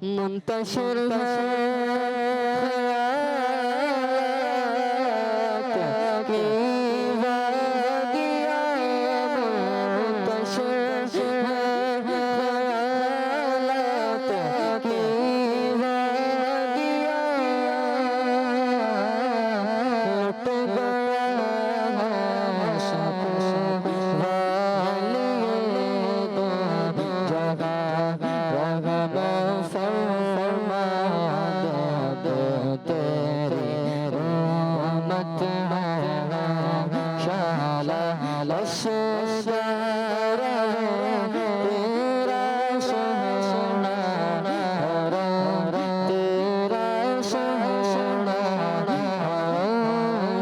منتشر ہے خیالات کی وادیاں، منتشر ہے خیالات کی وادیاں، لٹ گیا ہے سکون والی دو جگہ، رغبہ فرمایا دے تیری رحمت ہے شعلہ اسدار تیرا سونا تیرا سونا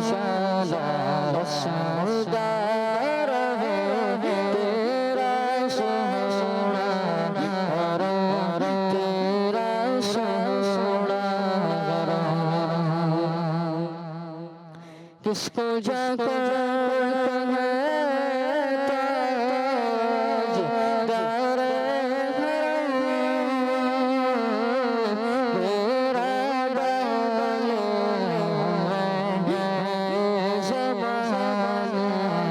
شعلہ اسدار تیرا سونا تیرا سونا کس کو جا کر ہے تاج دار حرم، میرا ڈالے زبان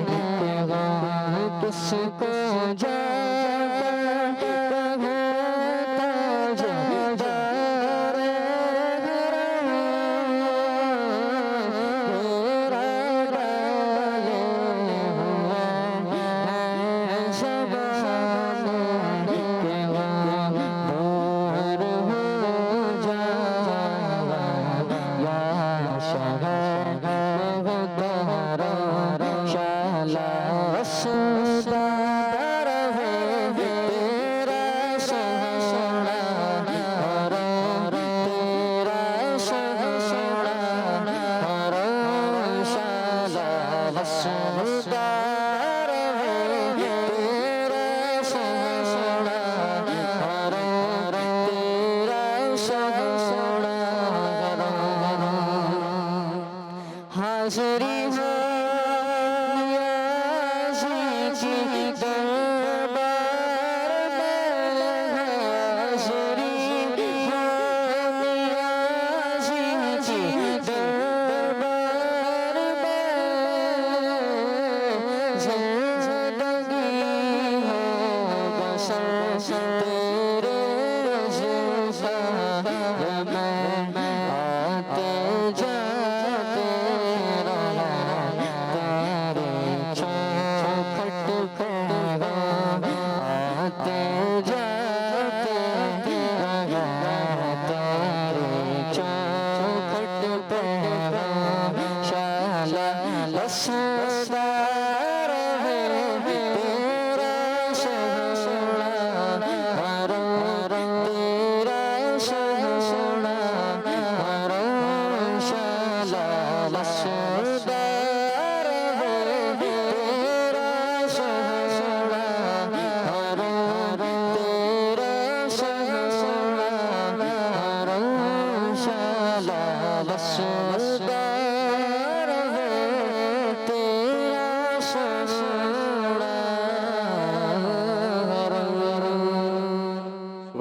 کے غم، کس کو جا کر ہے تاج دار حرم، میرا ڈالے زبان کے غم، دور ہو جائے یا شہر مغتار شعلہ اسدار ہے تیرا سونا تیرا سونا شعلہ اسدار ہے تیرا سونا تیرا سونا حاضری ہو نیازی کی دربار میں، حاضری ہو نیازی کی دربار میں، زندگی ہو بسر تیرے زلفیں میں، آتے جاتے رہا تیرے چوکھٹ پہ، آتے جاتے رہا تیرے چوکھٹ پہ، شعلہ اسدار ہے تیرا سونا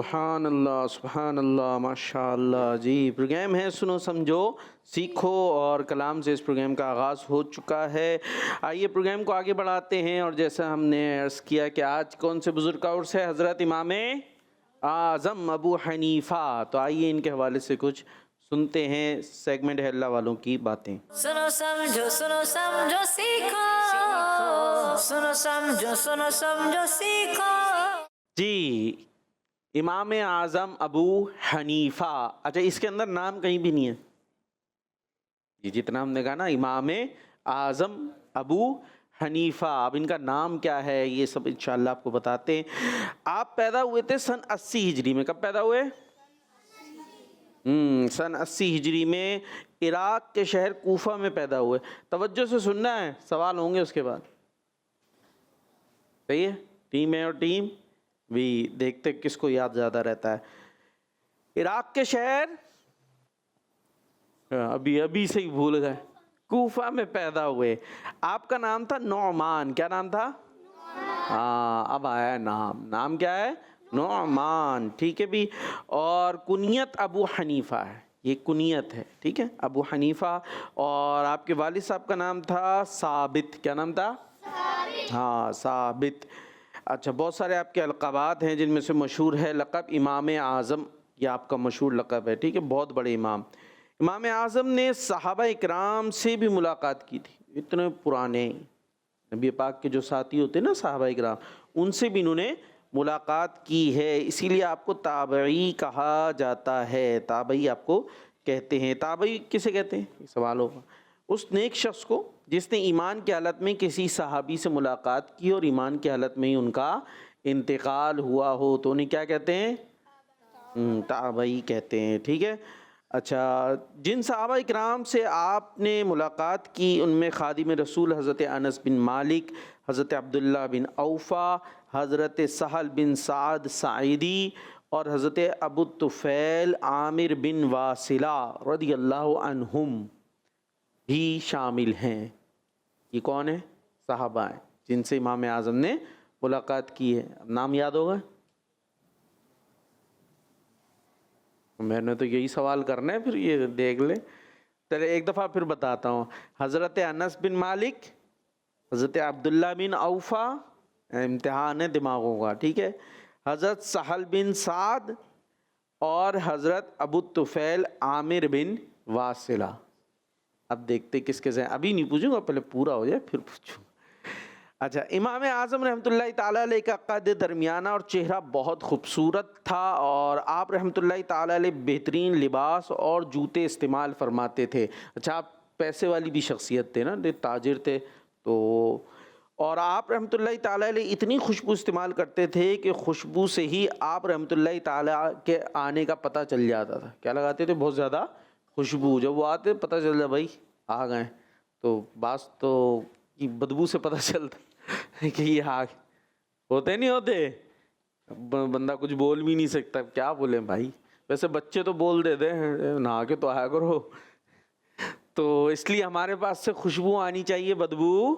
سبحان اللہ ماشاء اللہ جی. پروگرام ہے سنو سمجھو سیکھو اور کلام سے اس پروگرام کا آغاز ہو چکا ہے. آئیے پروگرام کو آگے بڑھاتے ہیں. اور جیسا ہم نے عرض کیا کہ آج کون سے بزرگ کا عرس ہے؟ حضرت امام اعظم ابو حنیفہ. تو آئیے ان کے حوالے سے کچھ سنتے ہیں. سیگمنٹ ہے اللہ والوں کی باتیں. سنو سمجھو سیکھو، سنو سمجھو سیکھو. جی امام اعظم ابو حنیفہ. اچھا اس کے اندر نام کہیں بھی نہیں ہے جی. جتنا ہم نے کہا نا امام اعظم ابو حنیفہ، اب ان کا نام کیا ہے یہ سب انشاءاللہ آپ کو بتاتے ہیں. آپ پیدا ہوئے تھے سن 80 ہجری میں. کب پیدا ہوئے؟ سن 80 ہجری میں عراق کے شہر کوفہ میں پیدا ہوئے. توجہ سے سننا ہے، سوال ہوں گے اس کے بعد. صحیح ہے؟ ٹیم اے اور ٹیم بھی دیکھتے کس کو یاد زیادہ رہتا ہے. عراق کے شہر ابھی سے ہی بھول گئے، کوفہ میں پیدا ہوئے. آپ کا نام تھا نعمان. کیا نام تھا؟ اب آیا نام کیا ہے؟ نعمان. ٹھیک ہے بھی. اور کنیت ابو حنیفہ ہے، یہ کنیت ہے. ٹھیک ہے ابو حنیفہ. اور آپ کے والد صاحب کا نام تھا ثابت. کیا نام تھا؟ ثابت. اچھا بہت سارے آپ کے القابات ہیں جن میں سے مشہور ہے لقب امام اعظم. یہ آپ کا مشہور لقب ہے. ٹھیک ہے بہت بڑے امام اعظم نے صحابہ اکرام سے بھی ملاقات کی تھی. اتنے پرانے نبی پاک کے جو ساتھی ہوتے ہیں نا صحابہ اکرام، ان سے بھی انہوں نے ملاقات کی ہے. اسی لیے آپ کو تابعی کہا جاتا ہے. تابعی آپ کو کہتے ہیں. تابعی کسے کہتے ہیں؟ یہ سوال ہوگا. اس نیک شخص کو جس نے ایمان کی حالت میں کسی صحابی سے ملاقات کی اور ایمان کی حالت میں ہی ان کا انتقال ہوا ہو تو انہیں کیا کہتے ہیں؟ تابعی کہتے ہیں. ٹھیک ہے. اچھا جن صحابہ اکرام سے آپ نے ملاقات کی ان میں خادم رسول حضرت انس بن مالک، حضرت عبداللہ بن اوفا، حضرت سہل بن سعد ساعدی اور حضرت ابو الطفیل عامر بن واصلہ رضی اللہ عنہم بھی شامل ہیں. یہ کون ہیں؟ صحابہ ہیں جن سے امام اعظم نے ملاقات کی ہے. نام یاد ہوگا؟ میں نے تو یہی سوال کرنا ہے، پھر یہ دیکھ لیں. چلے ایک دفعہ پھر بتاتا ہوں. حضرت انس بن مالک، حضرت عبداللہ بن اوفا، امتحان ہے دماغوں کا. ٹھیک ہے. حضرت سہل بن سعد اور حضرت ابو الطفیل عامر بن واصلہ. اب دیکھتے کس کے ذہن. ابھی نہیں پوچھوں گا، پہلے پورا ہو جائے پھر پوچھوں. اچھا امام اعظم رحمۃ اللہ تعالیٰ علیہ کا قد درمیانہ اور چہرہ بہت خوبصورت تھا اور آپ رحمۃ اللہ تعالیٰ علیہ بہترین لباس اور جوتے استعمال فرماتے تھے. اچھا آپ پیسے والی بھی شخصیت تھے نا، تاجر تھے تو. اور آپ رحمۃ اللہ تعالیٰ علیہ اتنی خوشبو استعمال کرتے تھے کہ خوشبو سے ہی آپ رحمۃ اللہ تعالیٰ کے آنے کا پتہ چل جاتا تھا. کیا لگاتے تھے؟ بہت زیادہ خوشبو. جب وہ آتے پتہ چل جاتا بھائی آ گئے. تو بعض تو کی بدبو سے پتہ چلتا کہ یہ آگ ہوتے نہیں ہوتے. بندہ کچھ بول بھی نہیں سکتا، کیا بولیں بھائی. ویسے بچے تو بول دیتے ہیں نہا کے تو آیا کرو. تو اس لیے ہمارے پاس سے خوشبو آنی چاہیے، بدبو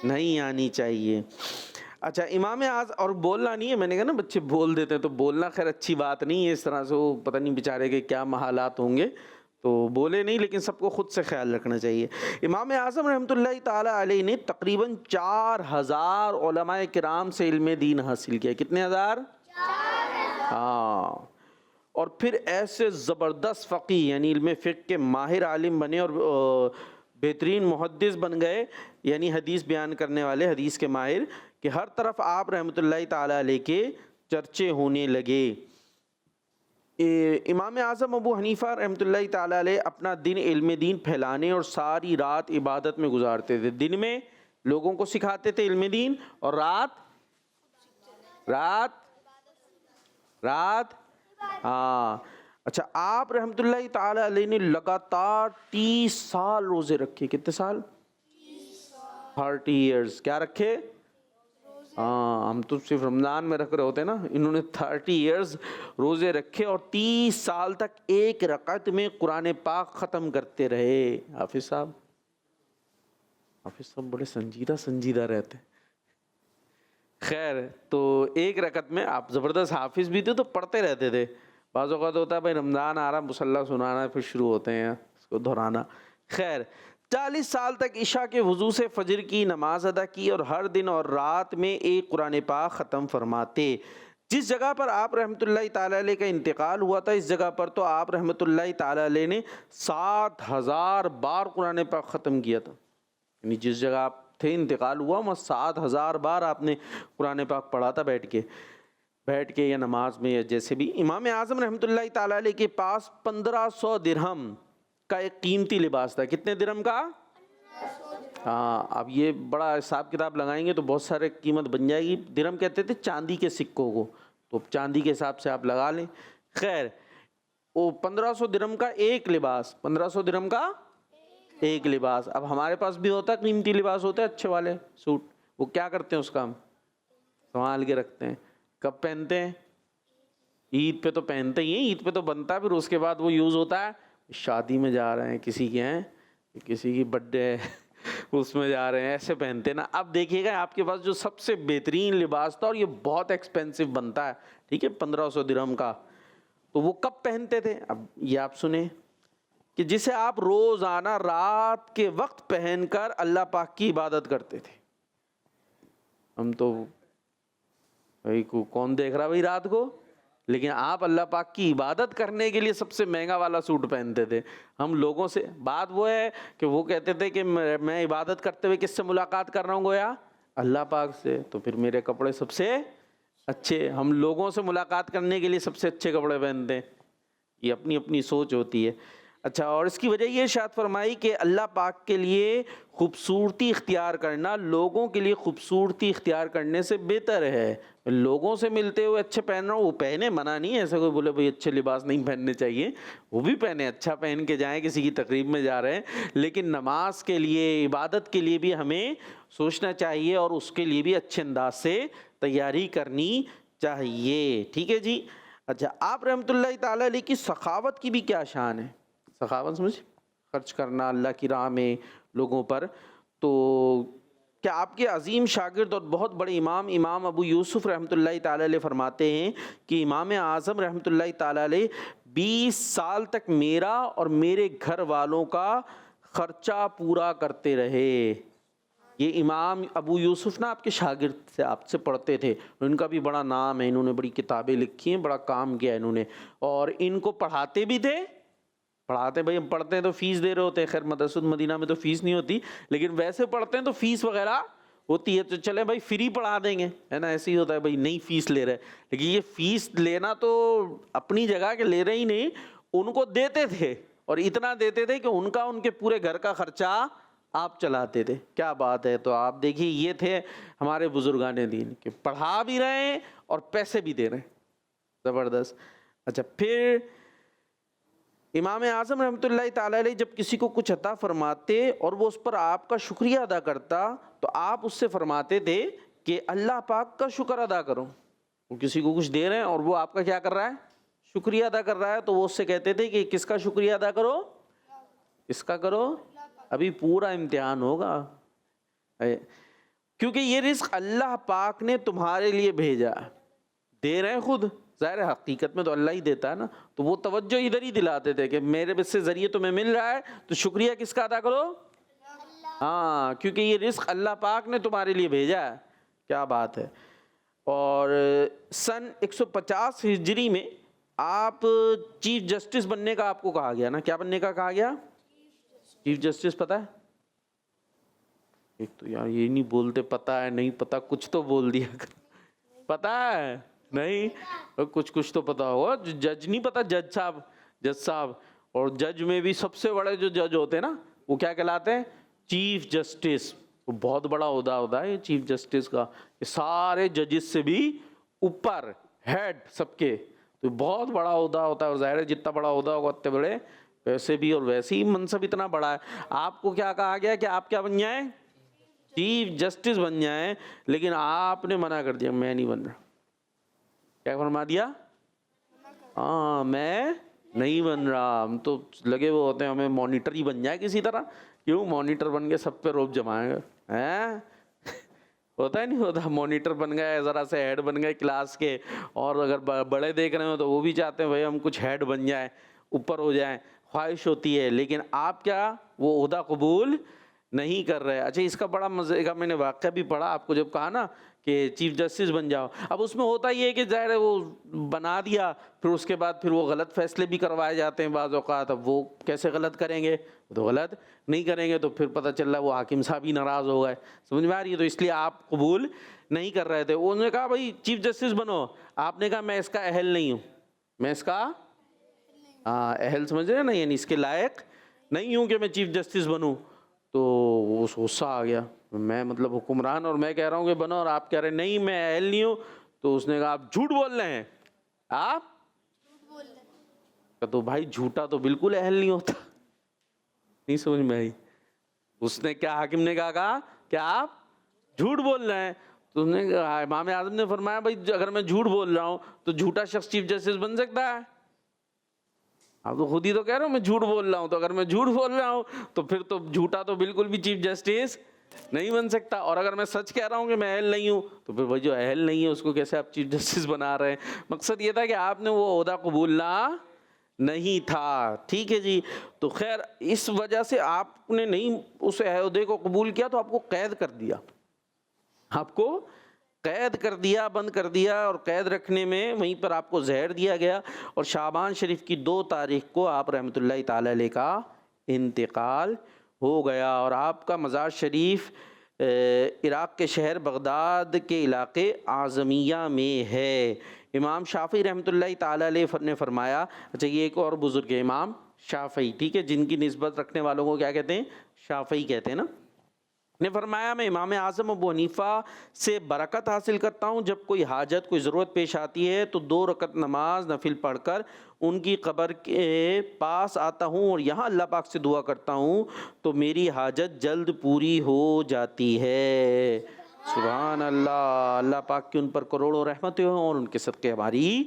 نہیں آنی چاہیے. اچھا امام اعظم، اور بولنا نہیں ہے، میں نے کہا نا بچے بول دیتے ہیں تو بولنا خیر اچھی بات نہیں ہے. اس طرح سے وہ پتہ نہیں بیچارے کے کیا محالات ہوں گے تو بولے نہیں، لیکن سب کو خود سے خیال رکھنا چاہیے. امام اعظم رحمۃ اللہ تعالیٰ علیہ نے تقریباً 4000 علماء کرام سے علم دین حاصل کیا. کتنے ہزار؟ 4000. ہاں. اور پھر ایسے زبردست فقیہ یعنی علم فقہ کے ماہر عالم بنے اور بہترین محدث بن گئے، یعنی حدیث بیان کرنے والے، حدیث کے ماہر، کہ ہر طرف آپ رحمۃ اللہ تعالیٰ علیہ کے چرچے ہونے لگے. امام اعظم ابو حنیفہ رحمۃ اللہ تعالیٰ علیہ اپنا دن علم دین پھیلانے اور ساری رات عبادت میں گزارتے تھے. دن میں لوگوں کو سکھاتے تھے علم دین اور رات ہاں. اچھا آپ رحمۃ اللہ تعالیٰ علیہ نے لگاتار 30 سال روزے رکھے. کتنے سال؟ 30 ایئرز. کیا رکھے؟ ہاں ہم تو صرف رمضان میں رکھ رہے ہوتے نا، انہوں نے 30 ایئرز روزے رکھے اور 30 سال تک ایک رکعت میں قرآن پاک ختم کرتے رہے. حافظ صاحب بڑے سنجیدہ رہتے خیر تو ایک رکعت میں آپ زبردست حافظ بھی تھے تو پڑھتے رہتے تھے. بعض اوقات ہوتا ہے بھائی رمضان آ رہا مصلی سنانا پھر شروع ہوتے ہیں اس کو دہرانا. خیر 40 سال تک عشاء کے وضو سے فجر کی نماز ادا کی اور ہر دن اور رات میں ایک قرآن پاک ختم فرماتے. جس جگہ پر آپ رحمۃ اللہ تعالیٰ علیہ کا انتقال ہوا تھا اس جگہ پر تو آپ رحمۃ اللہ تعالیٰ علیہ نے 7000 بار قرآن پاک ختم کیا تھا. یعنی جس جگہ آپ تھے انتقال ہوا وہاں 7000 بار آپ نے قرآن پاک پڑھا تھا بیٹھ کے یا نماز میں یا جیسے بھی. امام اعظم رحمۃ اللہ تعالیٰ علیہ کے پاس 1500 درہم کا ایک قیمتی لباس تھا. کتنے درہم کا؟ ہاں اب یہ بڑا حساب کتاب لگائیں گے تو بہت سارے قیمت بن جائے گی. درہم کہتے تھے چاندی کے سکوں کو, تو چاندی کے حساب سے آپ لگا لیں. خیر وہ 1500 درہم کا ایک لباس, 1500 درہم کا ایک لباس. اب ہمارے پاس بھی ہوتا ہے قیمتی لباس ہوتا ہے اچھے والے سوٹ, وہ کیا کرتے ہیں اس کا ہم سنبھال کے رکھتے ہیں. کب پہنتے ہیں؟ عید پہ تو پہنتے ہی ہیں, عید پہ تو بنتا ہے پھر اس کے بعد وہ یوز ہوتا ہے. شادی میں جا رہے ہیں کسی کے ہیں, کسی کی برتھ ڈے ہے اس میں جا رہے ہیں ایسے پہنتے نا. اب دیکھیے گا آپ کے پاس جو سب سے بہترین لباس تھا اور یہ بہت ایکسپینسو بنتا ہے, ٹھیک ہے 1500 درہم کا, تو وہ کب پہنتے تھے؟ اب یہ آپ سنیں کہ جسے آپ روزانہ رات کے وقت پہن کر اللہ پاک کی عبادت کرتے تھے. ہم تو بھائی کون دیکھ رہا بھائی رات کو, لیکن آپ اللہ پاک کی عبادت کرنے کے لیے سب سے مہنگا والا سوٹ پہنتے تھے. ہم لوگوں سے بات وہ ہے کہ وہ کہتے تھے کہ میں عبادت کرتے ہوئے کس سے ملاقات کر رہا ہوں گویا اللہ پاک سے, تو پھر میرے کپڑے سب سے اچھے. ہم لوگوں سے ملاقات کرنے کے لیے سب سے اچھے کپڑے پہنتے ہیں. یہ اپنی اپنی سوچ ہوتی ہے. اچھا, اور اس کی وجہ یہ ارشاد فرمائی کہ اللہ پاک کے لیے خوبصورتی اختیار کرنا لوگوں کے لیے خوبصورتی اختیار کرنے سے بہتر ہے. لوگوں سے ملتے ہوئے اچھے پہن رہا ہوں, وہ پہنے منع نہیں ہے, ایسا کوئی بولے بھائی اچھے لباس نہیں پہننے چاہیے, وہ بھی پہنے, اچھا پہن کے جائیں, کسی کی تقریب میں جا رہے ہیں, لیکن نماز کے لیے عبادت کے لیے بھی ہمیں سوچنا چاہیے اور اس کے لیے بھی اچھے انداز سے تیاری کرنی چاہیے. ٹھیک ہے جی. اچھا, آپ رحمۃ اللہ تعالیٰ علیہ کی سخاوت کی بھی کیا شان ہے؟ سخاوت سمجھ, خرچ کرنا اللہ کی راہ میں لوگوں پر. تو کیا آپ کے عظیم شاگرد اور بہت بڑے امام ابو یوسف رحمۃ اللہ تعالیٰ علیہ فرماتے ہیں کہ امام اعظم رحمۃ اللہ تعالیٰ علیہ 20 سال تک میرا اور میرے گھر والوں کا خرچہ پورا کرتے رہے. یہ امام ابو یوسف نا آپ کے شاگرد سے, آپ سے پڑھتے تھے, ان کا بھی بڑا نام ہے, انہوں نے بڑی کتابیں لکھی ہیں, بڑا کام کیا انہوں نے, اور ان کو پڑھاتے بھی تھے. پڑھاتے بھائی ہم پڑھتے ہیں تو فیس دے رہے ہوتے ہیں, خیر مدرسۃ المدینہ میں تو فیس نہیں ہوتی, لیکن ویسے پڑھتے ہیں تو فیس وغیرہ ہوتی ہے, تو چلے بھائی فری پڑھا دیں گے, ہے نا, ایسے ہی ہوتا ہے بھائی نہیں فیس لے رہے. لیکن یہ فیس لینا تو اپنی جگہ کے لے رہے ہی نہیں, ان کو دیتے تھے, اور اتنا دیتے تھے کہ ان کے پورے گھر کا خرچہ آپ چلاتے تھے. کیا بات ہے. تو آپ دیکھیے یہ تھے ہمارے بزرگان دین کہ پڑھا بھی رہے ہیں اور پیسے بھی دے رہے ہیں, زبردست. اچھا, پھر امام اعظم رحمۃ اللہ تعالیٰ علیہ جب کسی کو کچھ عطا فرماتے اور وہ اس پر آپ کا شکریہ ادا کرتا تو آپ اس سے فرماتے تھے کہ اللہ پاک کا شکر ادا کرو. وہ کسی کو کچھ دے رہے ہیں اور وہ آپ کا کیا کر رہا ہے, شکریہ ادا کر رہا ہے, تو وہ اس سے کہتے تھے کہ کس کا شکریہ ادا کرو, کس کا کرو. ابھی پورا امتحان ہوگا, کیونکہ یہ رزق اللہ پاک نے تمہارے لیے بھیجا. دے رہے ہیں خود, ظاہر حقیقت میں تو اللہ ہی دیتا ہے نا, تو وہ توجہ ادھر ہی دلاتے تھے کہ میرے بس سے ذریعے تمہیں مل رہا ہے تو شکریہ کس کا ادا کرو, ہاں, کیونکہ یہ رزق اللہ پاک نے تمہارے لیے بھیجا ہے. کیا بات ہے. اور سن 150 ہجری میں آپ چیف جسٹس بننے کا آپ کو کہا گیا نا, کیا بننے کا کہا گیا؟ Chief justice. پتہ ہے, ایک تو یار یہ نہیں بولتے پتہ ہے نہیں پتہ, کچھ تو بول دیا کر, پتہ ہے نہیں, کچھ تو پتا ہوگا. جج نہیں پتا, جج صاحب, اور جج میں بھی سب سے بڑے جو جج ہوتے ہیں نا وہ کیا کہلاتے ہیں, چیف جسٹس. وہ بہت بڑا عہدہ ہوتا ہے چیف جسٹس کا, کہ سارے ججز سے بھی اوپر, ہیڈ سب کے, تو بہت بڑا عہدہ ہوتا ہے. اور ظاہر ہے جتنا بڑا عہدہ ہوگا اتنے بڑے پیسے بھی, اور ویسے ہی منصب اتنا بڑا ہے. آپ کو کیا کہا گیا کہ آپ کیا بن جائیں, چیف جسٹس بن جائیں, لیکن آپ نے منع کر دیا, میں نہیں بن رہا. کیا فرما دیا, ہاں میں نہیں بن رہا. ہم تو لگے وہ ہوتے ہیں ہمیں مانیٹر ہی بن جائے کسی طرح. کیوں, مانیٹر بن کے سب پہ روب جمائیں گے, ہوتا ہے نہیں ہوتا, مانیٹر بن گئے, ذرا سے ہیڈ بن گئے کلاس کے, اور اگر بڑے دیکھ رہے ہو تو وہ بھی چاہتے ہیں بھائی ہم کچھ ہیڈ بن جائیں, اوپر ہو جائیں, خواہش ہوتی ہے, لیکن آپ کیا وہ عہدہ قبول نہیں کر رہے. اچھا اس کا بڑا مزے کا میں نے واقعہ بھی پڑھا, آپ کو جب کہا نا کہ چیف جسٹس بن جاؤ, اب اس میں ہوتا یہ ہے کہ ظاہر ہے وہ بنا دیا, پھر اس کے بعد پھر وہ غلط فیصلے بھی کروائے جاتے ہیں بعض اوقات. اب وہ کیسے غلط کریں گے, تو غلط نہیں کریں گے, تو پھر پتہ چل رہا ہے وہ حاکم صاحب ہی ناراض ہو گئے, سمجھ میں آ رہی ہے, تو اس لیے آپ قبول نہیں کر رہے تھے. انہوں نے کہا بھائی چیف جسٹس بنو, آپ نے کہا میں اس کا اہل نہیں ہوں, میں اس کا اہل سمجھ رہے ہیں نا, یعنی اس کے لائق نہیں ہوں کہ میں چیف جسٹس بنوں. تو اس غصہ آ گیا, میں مطلب حکمران اور میں کہہ رہا ہوں کہ بنو اور آپ کہہ رہے ہیں نہیں میں اہل نہیں ہوں. تو اس نے کہا آپ جھوٹ بول رہے ہیں, آپ تو بھائی جھوٹا تو بالکل اہل نہیں ہوتا, نہیں سمجھ میں آئی. اس نے کیا حاکم نے کہا کہ آپ جھوٹ بول رہے ہیں. تو اس نے کہا, امام اعظم نے فرمایا بھائی اگر میں جھوٹ بول رہا ہوں تو جھوٹا شخص چیف جسٹس بن سکتا ہے؟ آپ تو خود ہی تو کہہ رہے ہو میں جھوٹ بول رہا ہوں, تو اگر میں جھوٹ بول رہا ہوں تو پھر تو جھوٹا تو بالکل بھی چیف جسٹس نہیں بن سکتا, اور اگر میں سچ کہہ رہا ہوں کہ میں اہل نہیں ہوں تو پھر وہی جو اہل نہیں ہے اس کو کیسے آپ چیف جسٹس بنا رہے ہیں. مقصد یہ تھا کہ آپ نے وہ عہدہ قبولنا نہیں تھا, ٹھیک ہے جی. تو خیر اس وجہ سے آپ نے نہیں اس عہدے کو قبول کیا تو آپ کو قید کر دیا, آپ کو قید کر دیا, بند کر دیا, اور قید رکھنے میں وہیں پر آپ کو زہر دیا گیا. اور شعبان شریف کی 2 تاریخ کو آپ رحمۃ اللہ تعالی علیہ کا انتقال ہو گیا, اور آپ کا مزار شریف عراق کے شہر بغداد کے علاقے اعظمیہ میں ہے. امام شافعی رحمۃ اللہ تعالی علیہ نے فرمایا, اچھا یہ ایک اور بزرگ ہے امام شافعی, ٹھیک ہے, جن کی نسبت رکھنے والوں کو کیا کہتے ہیں, شافعی کہتے ہیں نا, نے فرمایا میں امام اعظم ابو حنیفہ سے برکت حاصل کرتا ہوں, جب کوئی حاجت کوئی ضرورت پیش آتی ہے تو 2 رکعت نماز نفل پڑھ کر ان کی قبر کے پاس آتا ہوں اور یہاں اللہ پاک سے دعا کرتا ہوں تو میری حاجت جلد پوری ہو جاتی ہے. سبحان اللہ, اللہ پاک کی ان پر کروڑوں رحمتیں ہوں اور ان کے صدقے ہماری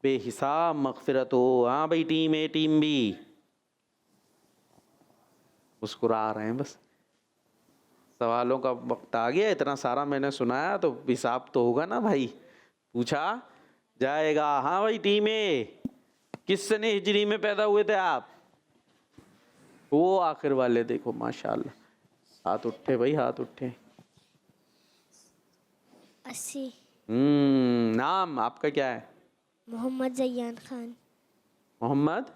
بے حساب مغفرت ہو. ہاں بھائی ٹیم اے ٹیم بی مسکرا رہے ہیں, بس سوالوں کا وقت آ گیا, اتنا سارا میں نے سنایا تو حساب تو ہوگا نا بھائی, پوچھا جائے گا. ہاں بھائی ٹیم اے, کس سنہ ہجری میں پیدا ہوئے تھے آپ؟ وہ آخر والے دیکھو ماشاءاللہ, ہاتھ اٹھے بھائی ہاتھ اٹھے. 80. نام آپ کا کیا ہے؟ محمد زیان خان. محمد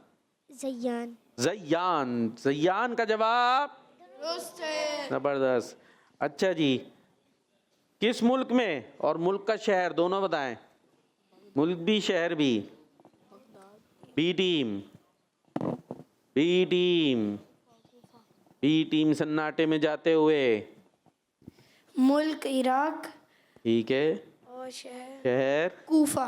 زیان. زیان, زیان کا جواب زبردست. اچھا جی, کس ملک میں اور ملک کا شہر دونوں بتائیں, ملک بھی شہر بھی. B team, B team, B team سناٹے میں جاتے ہوئے. ملک عراق ٹھیک ہے, اور شہر کوفہ.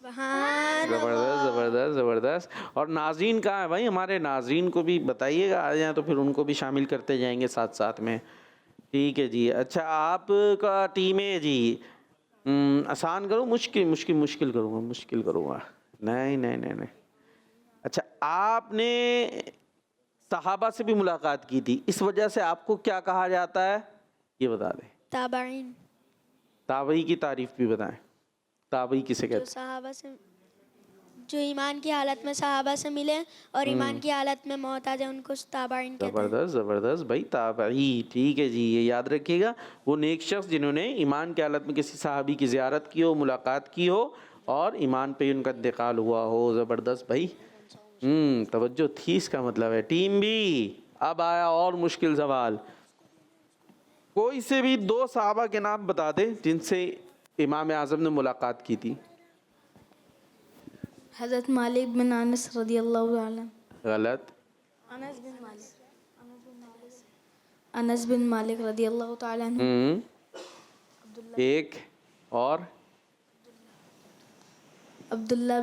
زبردست زبردست زبردست. اور ناظرین کہاں ہے بھائی, ہمارے ناظرین کو بھی بتائیے گا, آ جائیں تو پھر ان کو بھی شامل کرتے جائیں گے ساتھ ساتھ میں, ٹھیک ہے جی. اچھا آپ کا ٹیم ہے جی, آسان کروں مشکل کروں گا, مشکل کروں گا, نہیں نہیں نہیں نہیں. اچھا آپ نے صحابہ سے بھی ملاقات کی تھی, اس وجہ سے آپ کو کیا کہا جاتا ہے یہ بتا دیں. تابعین. تابعی کی تعریف بھی بتائیں, تابعی کسے کہتے ہیں؟ صحابہ سے جو ایمان کی حالت میں صحابہ سے ملے اور ایمان کی حالت میں موت آ جائے ان کو تابعین کہتے ہیں. زبردست زبردست بھائی, تابعی, ٹھیک ہے جی. یہ یاد رکھیے گا, وہ نیک شخص جنہوں نے ایمان کی حالت میں کسی صحابی کی زیارت کی ہو, ملاقات کی ہو اور ایمان پہ ان کا انتقال ہوا ہو. زبردست بھائی, توجہ تھی اس کا مطلب ہے. ٹیم بھی, اب آیا اور مشکل سوال. کوئی سے بھی 2 صحابہ کے نام بتا دیں جن سے امام اعظم نے ملاقات کی تھی. حضرت مالک بن انس رضی اللہ عنہ. غلط. انس بن مالک رضی اللہ تعالی عنہ. ایک اور عبداللہ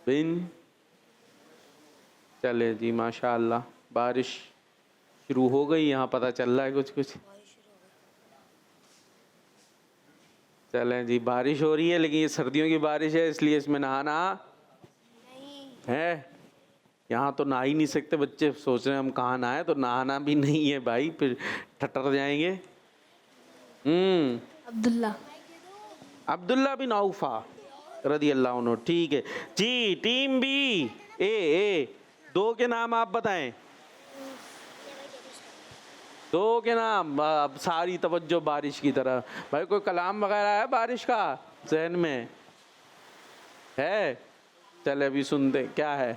بن چلے جی ماشاء اللہ, بارش شروع ہو گئی یہاں, پتہ چل رہا ہے کچھ. چلیں جی, بارش ہو رہی ہے لیکن یہ سردیوں کی بارش ہے اس لیے اس میں نہانا ہے. یہاں تو نہا ہی نہیں سکتے بچے، سوچ رہے ہیں ہم کہاں نہائیں، تو نہانا بھی نہیں ہے بھائی، پھر ٹھٹر جائیں گے. عبداللہ. عبداللہ بن عوفہ رضی اللہ عنہ. ٹھیک ہے جی. ٹیم بی اے 2 کے نام آپ بتائیں. 2 کے نام. اب ساری توجہ بارش کی طرف. بھائی کوئی کلام وغیرہ ہے بارش کا ذہن میں ہے؟ چلے ابھی سنتے کیا ہے.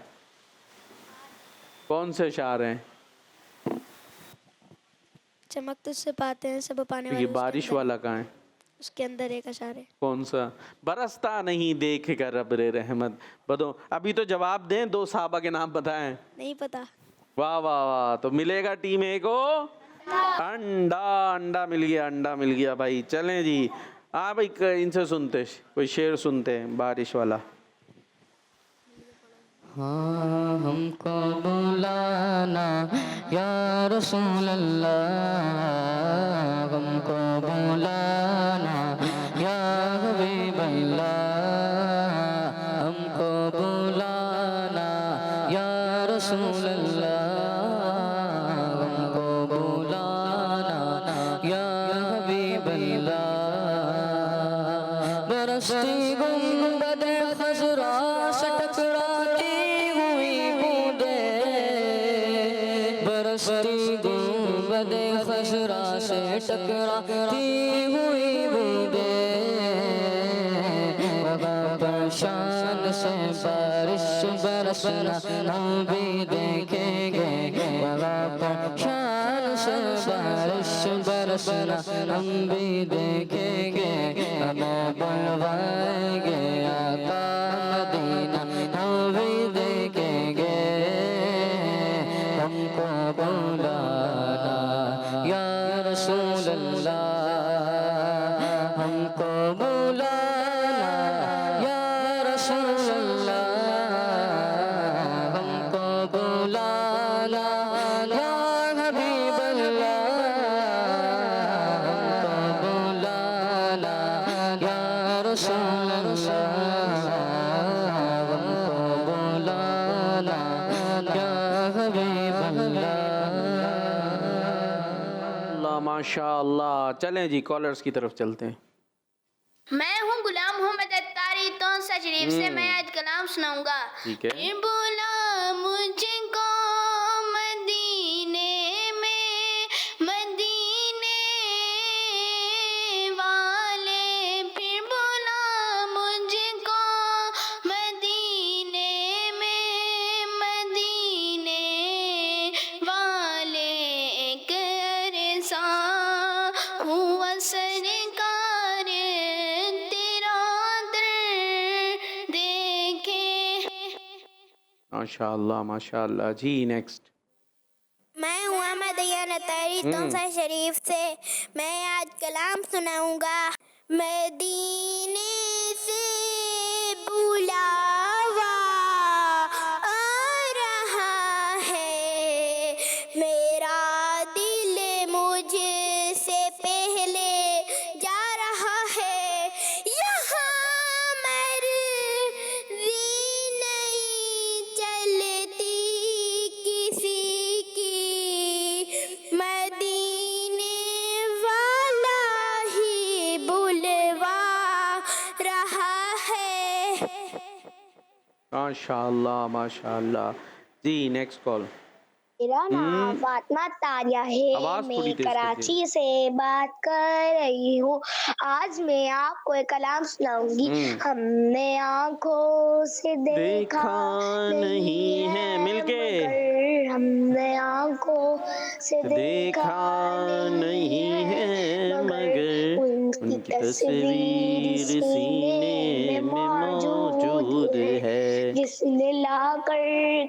کون سے اشعار ہیں؟ چمک تجھ سے پاتے ہیں سب پانے یہ والے اس کے بارش اندر، والا کہاں ہے؟ اس کے اندر ایک اشعار ہے. کون سا؟ برستا نہیں دیکھ کر ابر رحمت. بدو ابھی تو جواب دیں. 2 صحابہ کے نام بتائیں. نہیں پتا. واہ واہ واہ. تو ملے گا ٹیم اے کو انڈا. انڈا مل گیا، انڈا مل گیا بھائی. چلیں جی. ہاں بھائی ان سے سنتے کوئی شعر سنتے ہیں بارش والا. ہاں ہم کو بلانا یا رسول اللہ، ہم کو بلانا یا حبیب اللہ، ہم کو بلانا یا رسول اللہ، ہم کو بلانا یا حبیب اللہ. برستی گنبد خضرا سے ٹکراتی ہوئی بوندیں، برستی گنبد خضرا سے ٹکراتی ہوئی بوندیں، بابا پر شان سے بارش برسنا ہم بھی دیکھیں گے، بابا پر شان سے بارش برسنا ہم بھی دیکھیں گے، ہمیں بلوائیں گے آقا مدینہ ہم بھی دیکھیں گے، ہم کو بلانا یا رسول اللہ، ہم کو بلانا یا رسول اللہ، ہم کو بلانا یا حبیب اللہ، ہم کو بلانا یا رسول اللہ، ہم کو بلانا یا حبیب اللہ. اللہ ماشاء اللہ. چلیں جی کالرز کی طرف چلتے ہیں. میں ہوں غلام محمد اتاری تونسا شریف سے. میں آج کلام سناؤں گا. ٹھیک ہے. پھر بولا مجھ کو مدینے میں مدینے والے، پھر بولا مجھ کو مدینے میں مدینے والے، ایک عرصہ ہوا سرکار تیرا در دیکھے. ماشاء اللہ ماشاء اللہ. جی نیکسٹ. میں ہوں احمد ایان اتاری تونسا شریف سے. میں آج کلام سناؤں گا. مدینے سے بلاوا آ رہا ہے، میرا دل مجھ سے پہلے جا رہا ہے، یہاں مرضی نہیں چلتی کسی کی، مدینے والا ہی بلوا رہا ہے. ماشاء اللہ ماشاء اللہ. جی نیکسٹ کال. میرا نام فاطمہ طاریہ ہے. آواز تھوڑی میں تیز کراچی سے بات کر رہی ہوں. آج میں آپ کو ایک کلام سناؤں گی. ہم نے آنکھوں سے دیکھا نہیں ہے مل کے. مگر ہم نے آنکھوں سے دیکھا نہیں ہے مگر ان کی تصویر سینے میں موجود ہے، جس نے لا کر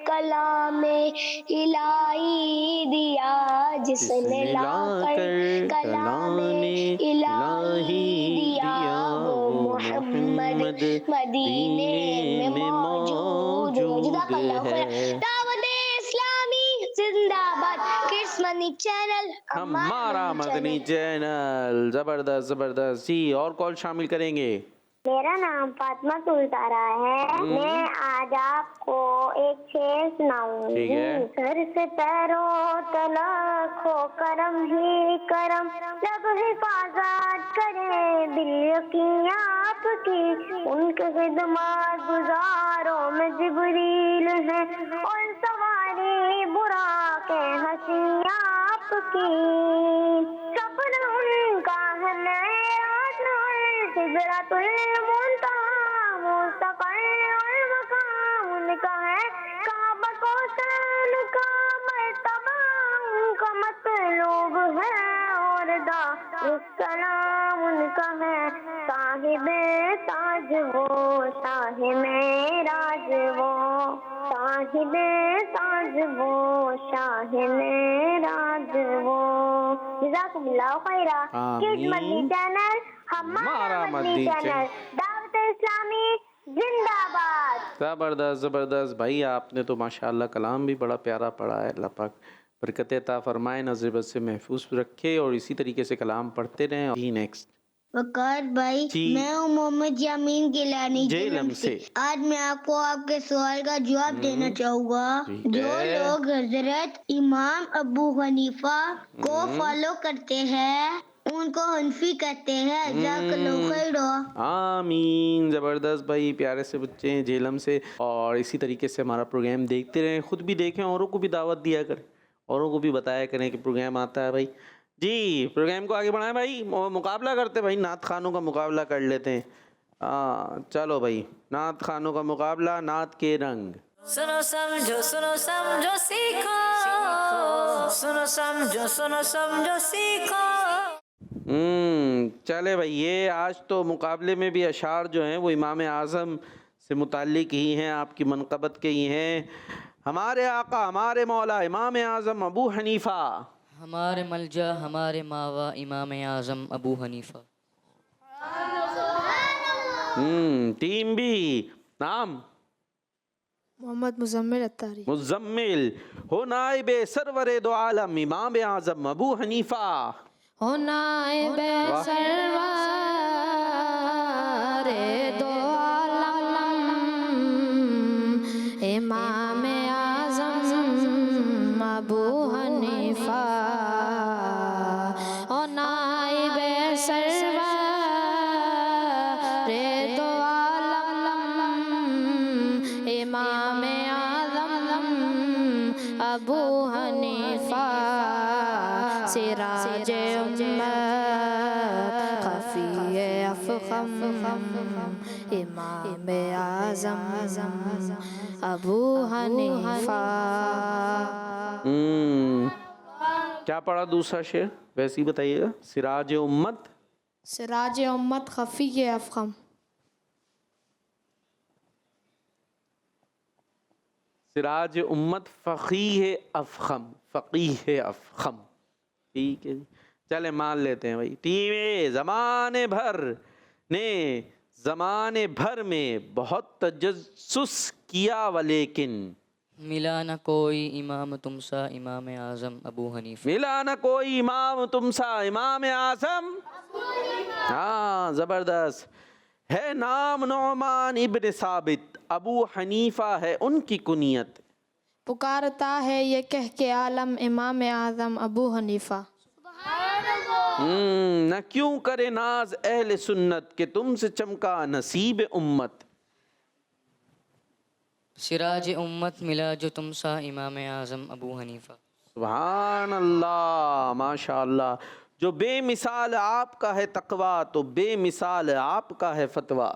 کلام الہی دیا، جس نے لا کر کلام الہی دیا، وہ محمد مدینے میں موجود ہے. دعوت اسلامی زندہ باد. کرس مدنی چینل ہمارا مدنی چینل. زبردست زبردست. جی اور کال شامل کریں گے. میرا نام فاطمہ سلطارہ ہے. میں آج آپ کو ایک شعر سناؤں ٹھیک ہے. گی. سر سے پیروں تلک ہو کرم ہی کرم، لب حفاظت کرے بالیقین آپ کی. ان کے خدمات گزاروں میں جبریل ہے، اور سواری براق حسین آپ کی. سفر ان کا ہے معراج سدرۃ المنتہا، مستقر المقام ان کا ہے. کعبہ کو سین کا مرتبہ ان کا مطلوب ہے، اور دارالسلام ان کا ہے. صاحب تاج وہ شاہ معراج وہ، صاحب تاج وہ شاہ معراج وہ. جزاکم اللہ خیرہ. کڈ مدنی چینل ہمارا مدنی چینل، دعوت اسلامی زندہ باد. زبردست زبردست بھائی، آپ نے تو ماشاءاللہ کلام بھی بڑا پیارا پڑھا ہے. اللہ پاک برکت عطا فرمائے، نظر بد سے محفوظ رکھے، اور اسی طریقے سے کلام پڑھتے رہیں. جی نیکسٹ. وقار بھائی، میں ہوں محمد یامین گیلانی جیلم سے. آج میں آپ کو آپ کے سوال کا جواب دینا چاہوں گا. جو لوگ حضرت امام ابو حنیفہ کو فالو کرتے ہیں ان کو حنفی کہتے ہیں. جزاک اللہ خیر. آمین. زبردست بھائی، پیارے سے بچے ہیں جیلم سے. اور اسی طریقے سے ہمارا پروگرام دیکھتے رہیں، خود بھی دیکھیں، اوروں کو بھی دعوت دیا کریں، اوروں کو بھی بتایا کریں کہ پروگرام آتا ہے. بھائی جی پروگرام کو آگے بڑھائیں بھائی. مقابلہ کرتے بھائی، نعت خوانوں کا مقابلہ کر لیتے ہیں. چلو بھائی، نعت خوانوں کا مقابلہ، نعت کے رنگ. سنو سمجھو سیکھو، سنو سمجھو سیکھو. چلے بھائی، یہ آج تو مقابلے میں بھی اشعار جو ہیں وہ امام اعظم سے متعلق ہی ہیں، آپ کی منقبت کے ہی ہیں. ہمارے آقا ہمارے مولا امام اعظم ابو حنیفہ، ہمارے ملجا ہمارے ماوا امام اعظم ابو حنیفہ. ٹیم بھی نام محمد مزمل اتاری. مزمل ہو نائب سرور دو عالم امام اعظم ابو حنیفہ. ہو نائب سرور دو عالم امام اعظم ابو حنیفہ. ہو نائب سرور دو عالم امام اعظم ابو حنیفہ. سراج امت خفی افخم امام اعظم ابو حنیفہ. کیا پڑھا دوسرا شعر ویسے ہی بتائیے گا. سراج امت، سراج امت خفی افخم. سراج امت فقیہ افخم، فقیہ افخم. ٹھیک ہے جی، چلے مان لیتے ہیں بھائی. ٹیم زمانے بھر میں بہت تجسس کیا ولیکن ملا نہ کوئی امام تم سا امام اعظم ابو حنیفہ. ملا نہ کوئی امام تم سا امام اعظم. ہاں زبردست ہے. نام نعمان ابن ثابت، ابو حنیفہ ہے ان کی کنیت. پکارتا ہے یہ کہہ کے عالم امام اعظم ابو حنیفہ. نہ کیوں کرے ناز اہل سنت کہ تم سے چمکا نصیب امت. سراج امت ملا جو تم سا امام اعظم ابو حنیفہ. سبحان اللہ، ماشاء اللہ. جو بے مثال آپ کا ہے تقویٰ تو بے مثال آپ کا ہے فتویٰ.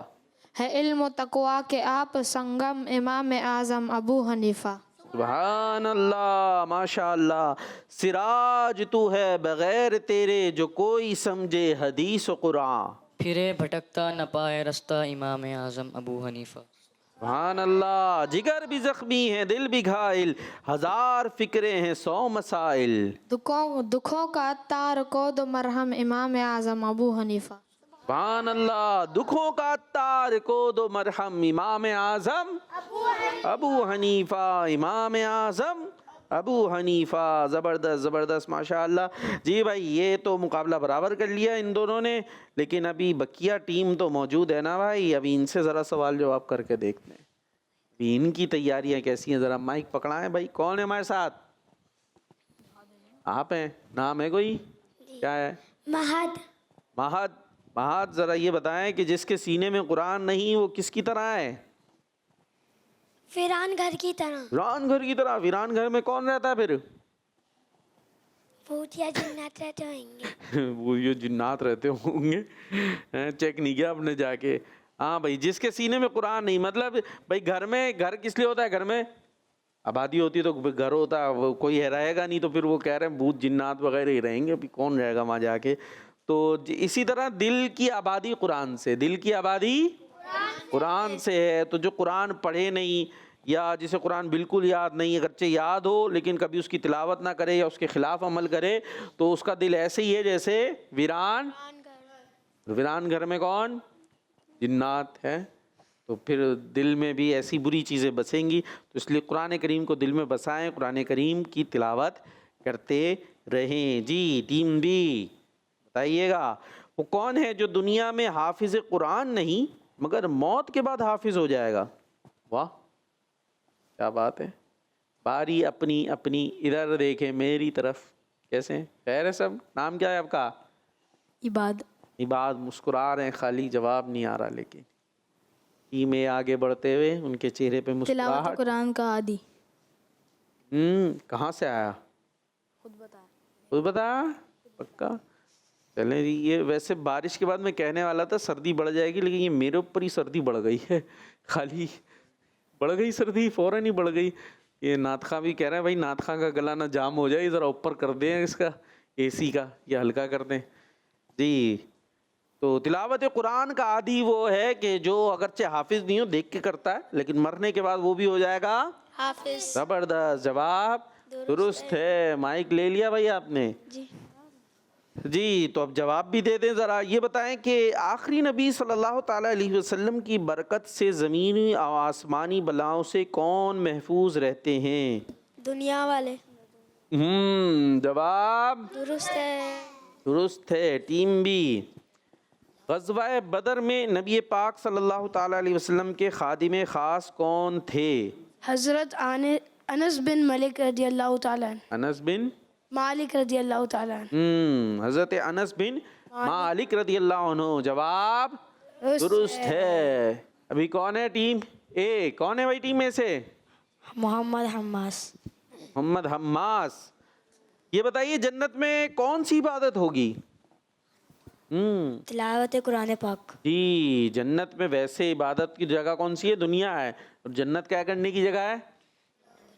ہے علم و تقویٰ کے آپ سنگم امام اعظم ابو حنیفہ. سبحان اللہ، ماشاء اللہ. سراج تو ہے بغیر تیرے جو کوئی سمجھے حدیث و قرآن. پھرے بھٹکتا نہ پائے رستہ امام اعظم ابو حنیفہ. سبحان اللہ. جگر بھی زخمی ہے دل بھی گھائل، ہزار فکریں ہیں 100 مسائل. دکھوں کا عطار کو دو مرہم امام اعظم ابو حنیفہ. سبحان اللہ. دکھوں کا عطار کو دو مرہم امام اعظم ابو حنیفہ. امام اعظم ابو حنیفہ. زبردست زبردست ماشاء اللہ. جی بھائی یہ تو مقابلہ برابر کر لیا ان دونوں نے, لیکن ابھی بقیہ ٹیم تو موجود ہے نا بھائی, ابھی ان سے ذرا سوال جواب کر کے دیکھتے ہیں ابھی ان کی تیاریاں کیسی ہیں. ذرا مائک پکڑائیں بھائی. کون ہے ہمارے ساتھ؟ آپ ہیں. نام ہے کوئی؟ کیا ہے؟ مہد. مہد. مہد ذرا یہ بتائیں کہ جس کے سینے میں قرآن نہیں وہ کس کی طرح ہے؟ ویران گھر کی طرح. ویران گھر کی طرح. ویران گھر میں کون رہتا ہے پھر؟ بھوت یا جنات رہتے ہوں گے. وہ یہ جنات رہتے ہوں گے, چیک نہیں کیا آپ نے جا کے. ہاں بھائی جس کے سینے میں قرآن نہیں, مطلب بھائی گھر میں, گھر کس لیے ہوتا ہے؟ گھر میں آبادی ہوتی ہے تو گھر ہوتا ہے, وہ کوئی رہے گا نہیں تو پھر وہ کہہ رہے ہیں بھوت جنات وغیرہ ہی رہیں گے, ابھی کون رہے گا وہاں جا کے. تو اسی طرح دل کی آبادی قرآن سے, دل کی آبادی قرآن سے ہے. تو جو قرآن پڑھے نہیں یا جسے قرآن بالکل یاد نہیں, اگرچہ یاد ہو لیکن کبھی اس کی تلاوت نہ کرے یا اس کے خلاف عمل کرے, تو اس کا دل ایسے ہی ہے جیسے ویران. ویران گھر میں کون؟ جنات ہے. تو پھر دل میں بھی ایسی بری چیزیں بسیں گی. تو اس لیے قرآن کریم کو دل میں بسائیں, قرآن کریم کی تلاوت کرتے رہیں. جی ٹیم بی بتائیے گا وہ کون ہے جو دنیا میں حافظ قرآن نہیں مگر موت کے بعد حافظ ہو جائے گا؟ واہ کیا بات ہے. باری اپنی اپنی, ادھر دیکھیں میری طرف. کیسے ہیں؟ خیر ہے سب؟ نام کیا ہے آپ کا؟ عباد. عباد. مسکرا رہے ہیں خالی, جواب نہیں آ رہا. لیکن ٹیم میں آگے بڑھتے ہوئے ان کے چہرے پہ تلاوت مسکراہٹ. قرآن کا عادی. کہاں سے آیا؟ خود بتا. خود بتا. پکا. چلیں جی. یہ ویسے بارش کے بعد میں کہنے والا تھا سردی بڑھ جائے گی, لیکن یہ میرے اوپر ہی سردی بڑھ گئی ہے. خالی بڑھ گئی سردی, فوراً ہی بڑھ گئی. یہ نعت خواں بھی کہہ رہے ہیں بھائی نعت خواں کا گلا نہ جام ہو جائے, ذرا اوپر کر دیں اس کا اے سی کا, یا ہلکا کر دیں. جی تو تلاوت قرآن کا عادی وہ ہے کہ جو اگرچہ حافظ نہیں ہو دیکھ کے کرتا ہے, لیکن مرنے کے بعد وہ بھی ہو جائے گا حافظ. زبردست. جواب درست ہے. مائک لے لیا بھائی آپ نے؟ جی تو اب جواب بھی دے دیں. ذرا یہ بتائیں کہ آخری نبی صلی اللہ تعالیٰ علیہ وسلم کی برکت سے زمینی اور آسمانی بلاؤں سے کون محفوظ رہتے ہیں؟ دنیا والے. جواب درست ہے. درست ہے. Team B. غزوہ بدر میں نبی پاک صلی اللہ تعالیٰ علیہ وسلم کے خادم خاص کون تھے؟ حضرت انس بن مالک رضی اللہ تعالیٰ عنہ. انس بن مالک رضی اللہ تعالیٰ عنہ. حضرت انس بن مالک رضی اللہ عنہ. جواب درست ہے. ابھی کون ہے ٹیم اے؟ کون ہے بھائی ٹیم میں سے؟ محمد حماس. محمد حماس. یہ بتائیے جنت میں کون سی عبادت ہوگی؟ تلاوت قرآن پاک. جی جنت میں ویسے عبادت کی جگہ کون سی ہے؟ دنیا ہے. اور جنت کیا کرنے کی جگہ ہے؟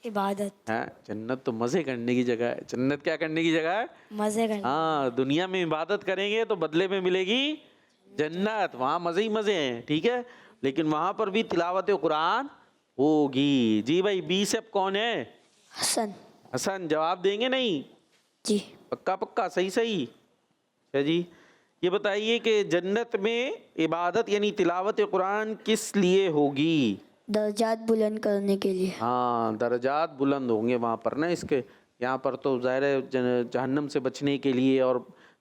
عبادت. جنت تو مزے کرنے کی جگہ ہے. جنت کیا کرنے کی جگہ ہے؟ مزے کرنا. ہاں دنیا میں عبادت کریں گے تو بدلے میں ملے گی جنت, وہاں مزے ہی مزے ہیں. ٹھیک ہے, لیکن وہاں پر بھی تلاوت قرآن ہوگی. جی بھائی بی سے اب کون ہے؟ حسن. حسن. جواب دیں گے نہیں؟ جی پکا پکا صحیح صحیح. اچھا جی یہ بتائیے کہ جنت میں عبادت یعنی تلاوت قرآن کس لیے ہوگی؟ درجات بلند کرنے کے لیے. ہاں درجات بلند ہوں گے وہاں پر نا. اس کے یہاں پر تو ظاہر ہے جہنم سے بچنے کے لیے اور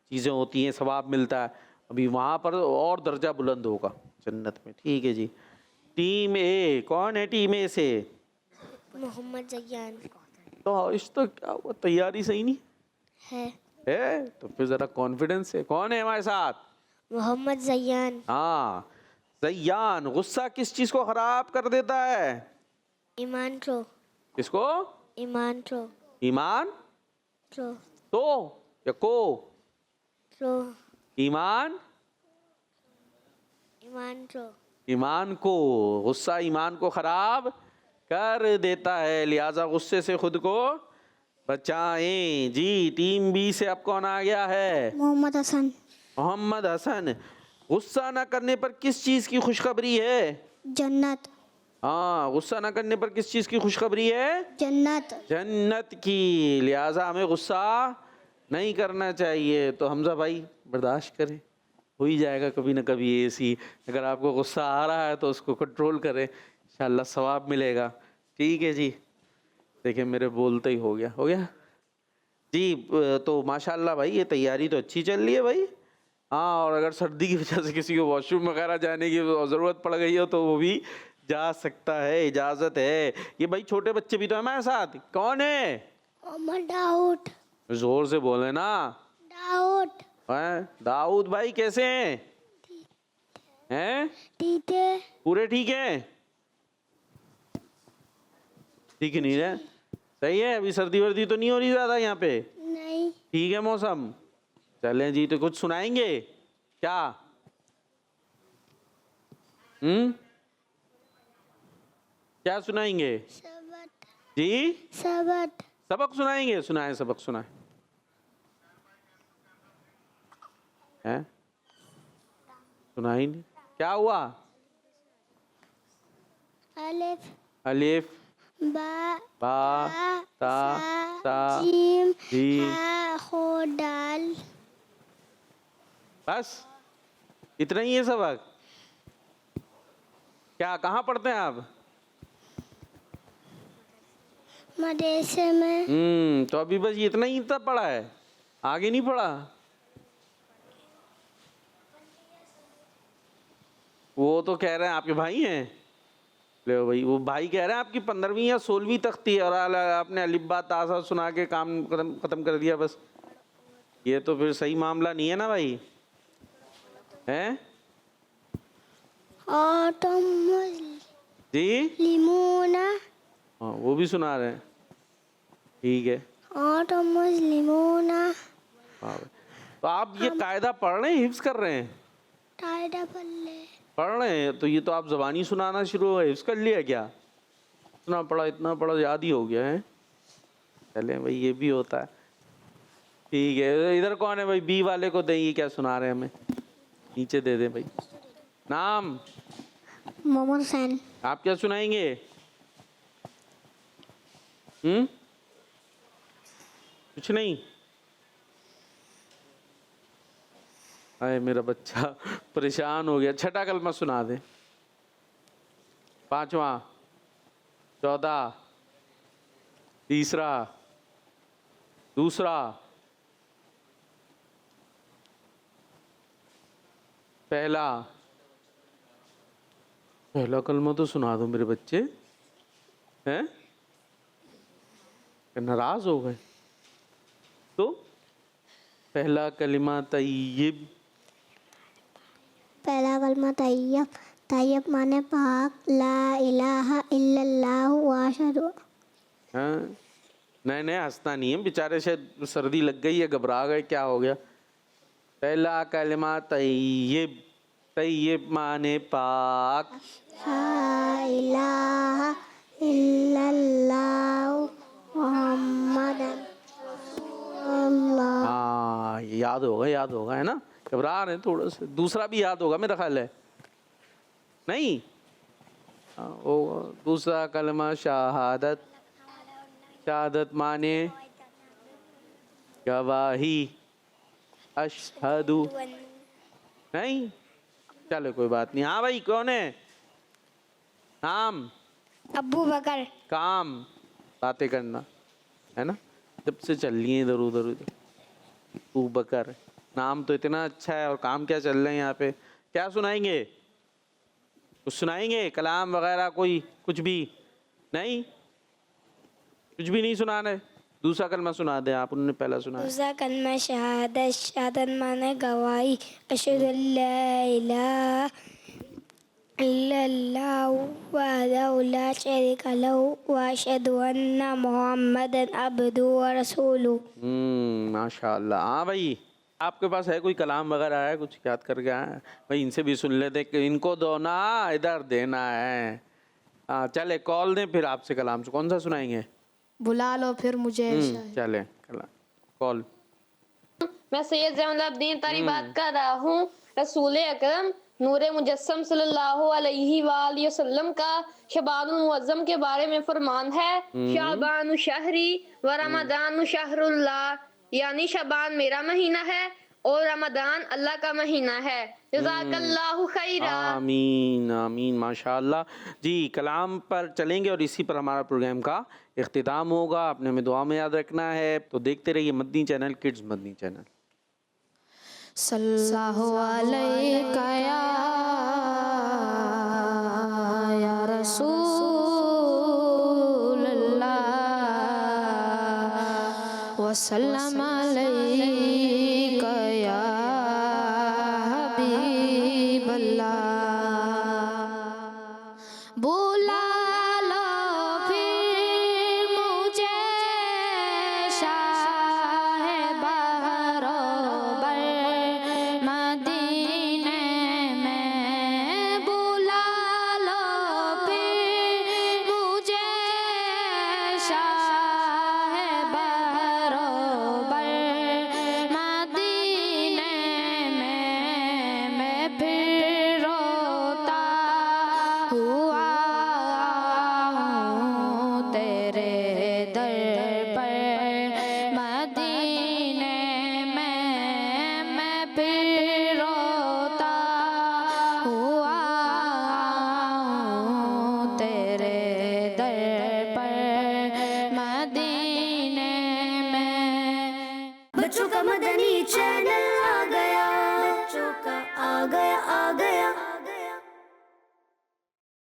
چیزیں ہوتی ہیں, ثواب ملتا ہے. ابھی وہاں پر اور درجہ بلند ہوگا جنت میں. ٹھیک ہے جی. ٹیم اے کون ہے؟ ٹیم اے سے محمد زیان تو اس تو کیا ہوا, تیاری صحیح نہیں ہے. تو پھر ذرا کانفیڈنس ہے. کون ہے ہمارے ساتھ؟ محمد زیان. ہاں زیان. غصہ کس چیز کو خراب کر دیتا ہے؟ ایمان ٹرو. کس کو؟ ایمان ٹرو. ایمان ٹرو. تو یا کو؟ ٹرو. ایمان. ایمان ٹرو. ایمان کو. غصہ ایمان کو خراب کر دیتا ہے, لہذا غصے سے خود کو بچائیں. جی ٹیم بی سے اب کون آ گیا ہے؟ محمد حسن. محمد حسن. غصہ نہ کرنے پر کس چیز کی خوشخبری ہے؟ جنت. ہاں غصہ نہ کرنے پر کس چیز کی خوشخبری ہے؟ جنت. جنت کی. لہٰذا ہمیں غصہ نہیں کرنا چاہیے. تو حمزہ بھائی برداشت کریں, ہو ہی جائے گا کبھی نہ کبھی ایسی. اگر آپ کو غصہ آ رہا ہے تو اس کو کنٹرول کریں, انشاءاللہ ثواب ملے گا. ٹھیک ہے جی. دیکھیں میرے بولتے ہی ہو گیا جی. تو ماشاء اللہ بھائی یہ تیاری تو اچھی چل رہی ہے بھائی. ہاں اور اگر سردی کی وجہ سے کسی کو واش روم وغیرہ جانے کی ضرورت پڑ گئی ہو تو وہ بھی جا سکتا ہے, اجازت ہے. یہ بھائی چھوٹے بچے بھی تو ہیں ہمارے ساتھ. کون ہے؟ محمد داؤد. زور سے بولے نا. داؤد. داؤد بھائی کیسے ہیں؟ ٹھیک ہے. پورے ٹھیک ہیں؟ ٹھیک ہی نہیں رہے. صحیح ہے. ابھی سردی وردی تو نہیں ہو رہی زیادہ یہاں پہ؟ نہیں. ٹھیک ہے موسم. چلیں جی تو کچھ سنائیں گے کیا؟ کیا سنائیں گے سبت. جی؟ سبت. سبق سنائیں گے. سنائیں سبق سنائیں. سنائی نہیں. کیا ہوا؟ الف. الف با. با تا سا جیم. جیم. ہا خو دال. بس اتنا ہی ہے سبق؟ کیا کہاں پڑھتے ہیں آپ؟ مدرسے میں. تو ابھی بس اتنا ہی تب پڑھا ہے, آگے نہیں پڑھا؟ وہ تو کہہ رہے ہیں آپ کے بھائی ہیں. لے بھائی وہ بھائی کہہ رہے ہیں آپ کی 15ویں یا 16ویں تختی ہے اور آپ نے الف با تا سا سنا کے کام ختم کر دیا بس. یہ تو پھر صحیح معاملہ نہیں ہے نا بھائی. ہیں جی؟ لیمونا. ہاں وہ بھی سنا رہے ہیں. ٹھیک ہے. لیمونا. تو آپ یہ قاعدہ پڑھ رہے ہیں, حفظ کر رہے ہیں؟ قاعدہ پلے پڑھ رہے ہیں. تو یہ تو آپ زبانی سنانا شروع ہو گئے, حفظ کر لیا کیا؟ اتنا پڑھا اتنا پڑھا یاد ہی ہو گیا ہے. چلیں بھائی یہ بھی ہوتا ہے. ٹھیک ہے. ادھر کون ہے بھائی؟ بی والے کو دیں. یہ کیا سنا رہے ہیں ہمیں؟ نیچے دے دیں بھائی. نام؟ محمد حسین. آپ کیا سنائیں گے؟ کچھ نہیں. آئے میرا بچہ پریشان ہو گیا. چھٹا کلمہ سنا دیں. 5واں 14 تیسرا دوسرا پہلا کلمہ تو سنا دو میرے بچے. ہیں ناراض ہو گئے؟ تو پہلا کلمہ طیب. پہلا کلمہ طیب. طیب مانے پاک. لا الہ الا اللہ واشہد. نہیں ہنسنا نہیں ہے بیچارے, شاید سردی لگ گئی ہے, گھبرا گئے, کیا ہو گیا؟ پہلا کلمہ طیب. طیب مانے پاک. لا الہ الا اللہ محمد اللہ. ہاں یاد ہوگا ہے نا. گھبرا رہے ہیں تھوڑا سا. دوسرا بھی یاد ہوگا میرا خیال ہے. نہیں دوسرا کلمہ شہادت. شہادت مانے گواہی. اشہد. نہیں چلو کوئی بات نہیں. ہاں بھائی کون ہے؟ نام؟ ابو بکر. کام باتیں کرنا ہے نا, جب سے چل رہی ہیں ادھر ادھر. ابو بکر نام تو اتنا اچھا ہے, اور کام کیا چل رہے ہیں یہاں پہ. کیا سنائیں گے؟ کچھ سنائیں گے کلام وغیرہ کوئی؟ کچھ بھی نہیں؟ کچھ بھی نہیں سنانا ہے. دوسرا کلمہ سنا دیں آپ. انہوں نے پہلا سنا ہے. دوسرا کلمہ شہادت. شہادت مانے گواہی. اشہد ان لا الہ الا اللہ وحدہ لا شریک لہ واشہد ان محمدا عبدہ ورسولہ. ماشاء اللہ. ہاں بھائی آپ کے پاس ہے کوئی کلام وغیرہ ہے؟ کچھ یاد کر کے آئے بھائی؟ ان سے بھی سن لیتے کہ ان کو دو نا, ادھر دینا ہے. ہاں چلے کال دیں پھر آپ سے کلام. سے کون سا سنائیں گے؟ بلا لو پھر مجھے. چلیں کال. میں سید زین العابدین تاری بات کر رہا ہوں. رسول اکرم نور مجسم صلی اللہ علیہ وآلہ وسلم کا شعبان المعظم کے بارے میں فرمان ہے. شعبان شہری و رمضان شہر اللہ, یعنی شعبان میرا مہینہ ہے اور رمضان اللہ کا مہینہ ہے. جزاک اللہ خیرا. آمین آمین ماشاء اللہ. جی کلام پر چلیں گے اور اسی پر ہمارا پروگرام کا اختتام ہوگا. آپ نے ہمیں دعا میں یاد رکھنا ہے. تو دیکھتے رہیے مدنی چینل کڈز مدنی چینل. صلی اللہ علیہ یا رسول اللہ وسلم